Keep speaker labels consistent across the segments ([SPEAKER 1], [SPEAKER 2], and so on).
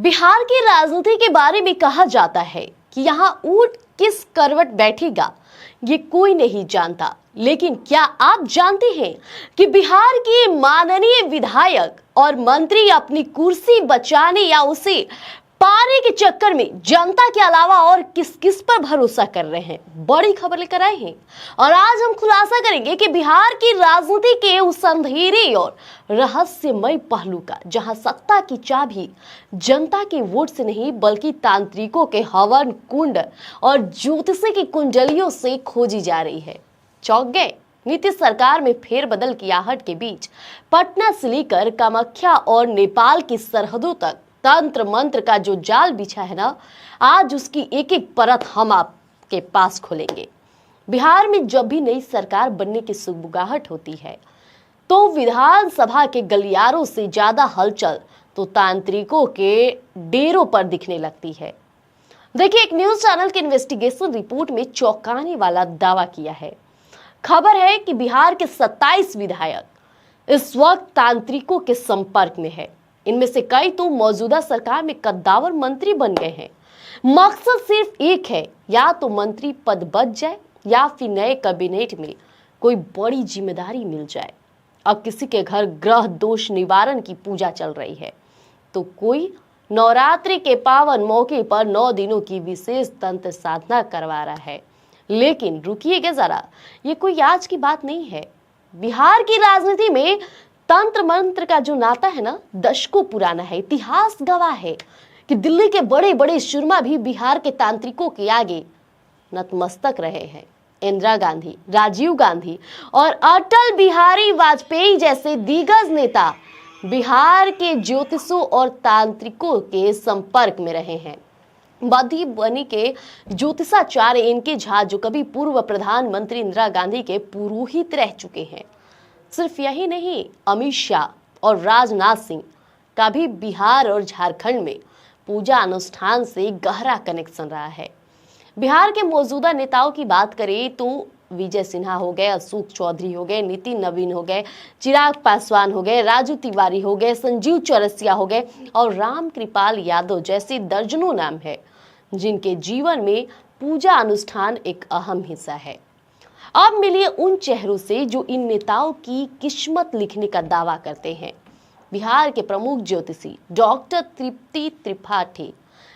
[SPEAKER 1] बिहार की राजनीति के बारे में कहा जाता है कि यहाँ ऊंट किस करवट बैठेगा ये कोई नहीं जानता। लेकिन क्या आप जानते हैं कि बिहार के माननीय विधायक और मंत्री अपनी कुर्सी बचाने या उसे पाने के चक्कर में जनता के अलावा और किस किस पर भरोसा कर रहे हैं, बड़ी खबर लेकर आए हैं। और आज हम खुलासा करेंगे कि बिहार की राजनीति के उस अंधेरे और रहस्यमय पहलू का, जहां सत्ता की चाबी जनता के वोट से नहीं बल्कि तांत्रिकों के हवन कुंड और ज्योतिषी की कुंडलियों से खोजी जा रही है। चौंक गए? नीतीश सरकार में फेरबदल की आहट के बीच पटना से लेकर कामाख्या और नेपाल की सरहदों तक तंत्र मंत्र का जो जाल बिछा है ना, आज उसकी एक एक परत हम आपके पास खोलेंगे। बिहार में जब भी नई सरकार बनने की सुगबुगाहट होती है तो विधानसभा के गलियारों से ज्यादा हलचल तो तांत्रिकों के डेरों पर दिखने लगती है। देखिए, एक न्यूज चैनल की इन्वेस्टिगेशन रिपोर्ट में चौंकाने वाला दावा किया है। खबर है कि बिहार के 27 विधायक इस वक्त तांत्रिकों के संपर्क में है। इनमें से कई तो मौजूदा सरकार में कद्दावर मंत्री बन गए हैं। मकसद सिर्फ एक है, या तो मंत्री पद बच जाए या फिर नए कैबिनेट में कोई बड़ी जिम्मेदारी मिल जाए। अब किसी के घर ग्रह दोष निवारण की पूजा चल रही है तो कोई नवरात्रि के पावन मौके पर 9 दिनों की विशेष तंत्र साधना करवा रहा है। लेकिन रुकिएगा जरा, ये कोई आज की बात नहीं है। बिहार की राजनीति में तंत्र मंत्र का जो नाता है ना, दशकों पुराना है। इतिहास गवाह है कि दिल्ली के बड़े बड़े सुरमा भी बिहार के तांत्रिकों के आगे नतमस्तक रहे हैं। इंदिरा गांधी, राजीव गांधी और अटल बिहारी वाजपेयी जैसे दिग्गज नेता बिहार के ज्योतिषों और तांत्रिकों के संपर्क में रहे हैं। मधुबनी के ज्योतिषाचार्य इनके झा, जो कभी पूर्व प्रधानमंत्री इंदिरा गांधी के पुरोहित रह चुके हैं। सिर्फ यही नहीं, अमित शाह और राजनाथ सिंह का भी बिहार और झारखंड में पूजा अनुष्ठान से गहरा कनेक्शन रहा है। बिहार के मौजूदा नेताओं की बात करें तो विजय सिन्हा हो गए, अशोक चौधरी हो गए, नितिन नवीन हो गए, चिराग पासवान हो गए, राजू तिवारी हो गए, संजीव चौरसिया हो गए और राम कृपाल यादव जैसे दर्जनों नाम है जिनके जीवन में पूजा अनुष्ठान एक अहम हिस्सा है। अब मिलिए उन चेहरों से जो इन नेताओं की किस्मत लिखने का दावा करते हैं। बिहार के प्रमुख ज्योतिषी डॉक्टर तृप्ति त्रिपाठी,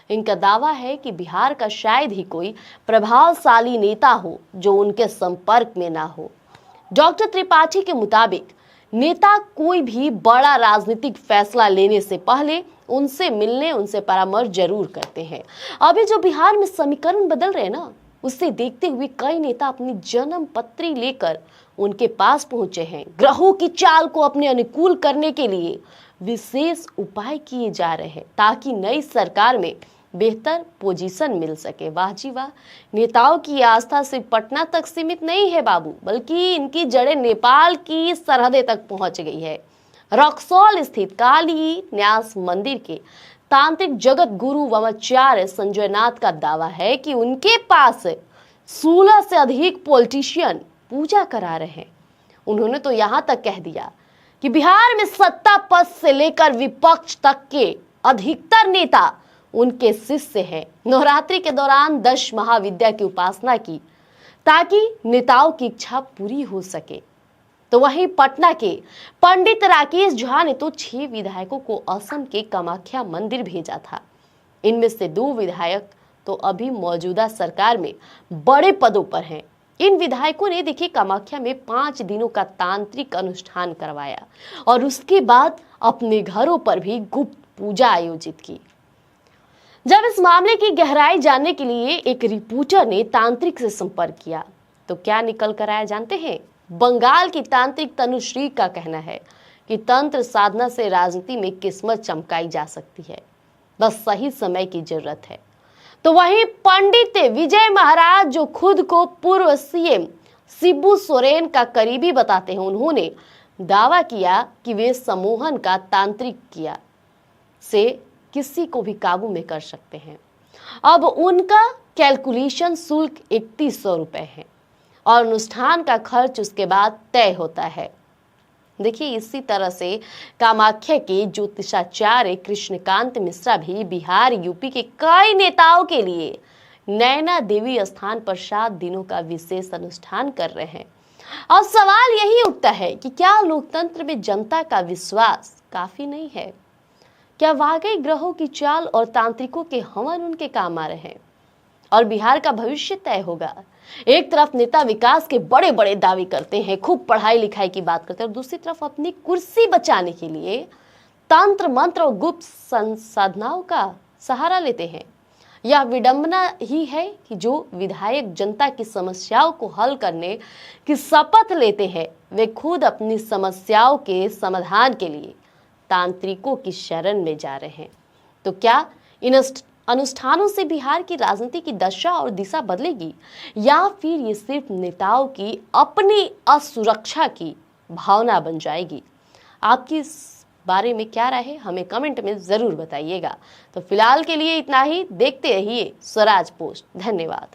[SPEAKER 1] इनका दावा है कि बिहार का शायद ही कोई प्रभावशाली नेता हो जो उनके संपर्क में ना हो। डॉक्टर त्रिपाठी के मुताबिक नेता कोई भी बड़ा राजनीतिक फैसला लेने से पहले उनसे मिलने, उनसे परामर्श जरूर करते हैं। अभी जो बिहार में समीकरण बदल रहे हैं ना, उससे देखते हुए कई नेता अपनी जन्म पत्री लेकर उनके पास पहुंचे हैं। ग्रहों की चाल को अपने अनुकूल करने के लिए विशेष उपाय किए जा रहे हैं ताकि नई सरकार में बेहतर पोजीशन मिल सके। वाह जी वाह! नेताओं की आस्था सिर्फ पटना तक सीमित नहीं है बाबू, बल्कि इनकी जड़ें नेपाल की सरहदें तक पहुंच गई है। रक्सौल स्थित काली न्यास मंदिर के तांत्रिक जगत गुरु वामाचार्य संजय नाथ का दावा है कि उनके पास 16 से अधिक पॉलिटिशियन पूजा करा रहे हैं। उन्होंने तो यहां तक कह दिया कि बिहार में सत्ता पद से लेकर विपक्ष तक के अधिकतर नेता उनके शिष्य हैं। नवरात्रि के दौरान 10 महाविद्या की उपासना की ताकि नेताओं की इच्छा पूरी हो सके। तो वहीं पटना के पंडित राकेश झा ने तो 6 विधायकों को असम के कामाख्या मंदिर भेजा था। इनमें से 2 विधायक तो अभी मौजूदा सरकार में बड़े पदों पर हैं। इन विधायकों ने देखिए कामाख्या में 5 दिनों का तांत्रिक अनुष्ठान करवाया और उसके बाद अपने घरों पर भी गुप्त पूजा आयोजित की। जब इस मामले की गहराई जानने के लिए एक रिपोर्टर ने तांत्रिक से संपर्क किया तो क्या निकल कर आया जानते हैं? बंगाल की तांत्रिक तनुश्री का कहना है कि तंत्र साधना से राजनीति में किस्मत चमकाई जा सकती है, बस सही समय की जरूरत है। तो वहीं पंडित विजय महाराज, जो खुद को पूर्व सीएम शिबू सोरेन का करीबी बताते हैं, उन्होंने दावा किया कि वे सम्मोहन का तांत्रिक किया से किसी को भी काबू में कर सकते हैं। अब उनका कैलकुलेशन शुल्क 3100 रुपए है और अनुष्ठान का खर्च उसके बाद तय होता है। देखिए, इसी तरह से कामाख्या के ज्योतिषाचार्य कृष्णकांत मिश्रा भी बिहार यूपी के कई नेताओं के लिए नैना देवी स्थान पर 7 दिनों का विशेष अनुष्ठान कर रहे हैं। और सवाल यही उठता है कि क्या लोकतंत्र में जनता का विश्वास काफी नहीं है? क्या वाकई ग्रहों की चाल और तांत्रिकों के हवन उनके काम आ रहे हैं और बिहार का भविष्य तय होगा? एक तरफ नेता विकास के बड़े बड़े दावे करते हैं, खूब पढ़ाई लिखाई की बात करते हैं, और दूसरी तरफ अपनी कुर्सी बचाने के लिए तंत्र मंत्र और गुप्त संसाधनाओं का सहारा लेते हैं। यह विडंबना ही है कि जो विधायक जनता की समस्याओं को हल करने की शपथ लेते हैं, वे खुद अपनी समस्याओं के समाधान के लिए तांत्रिकों की शरण में जा रहे हैं। तो क्या इन अनुष्ठानों से बिहार की राजनीति की दशा और दिशा बदलेगी, या फिर ये सिर्फ नेताओं की अपनी असुरक्षा की भावना बन जाएगी? आपकी इस बारे में क्या राय है, हमें कमेंट में जरूर बताइएगा। तो फिलहाल के लिए इतना ही। देखते रहिए स्वराज पोस्ट। धन्यवाद।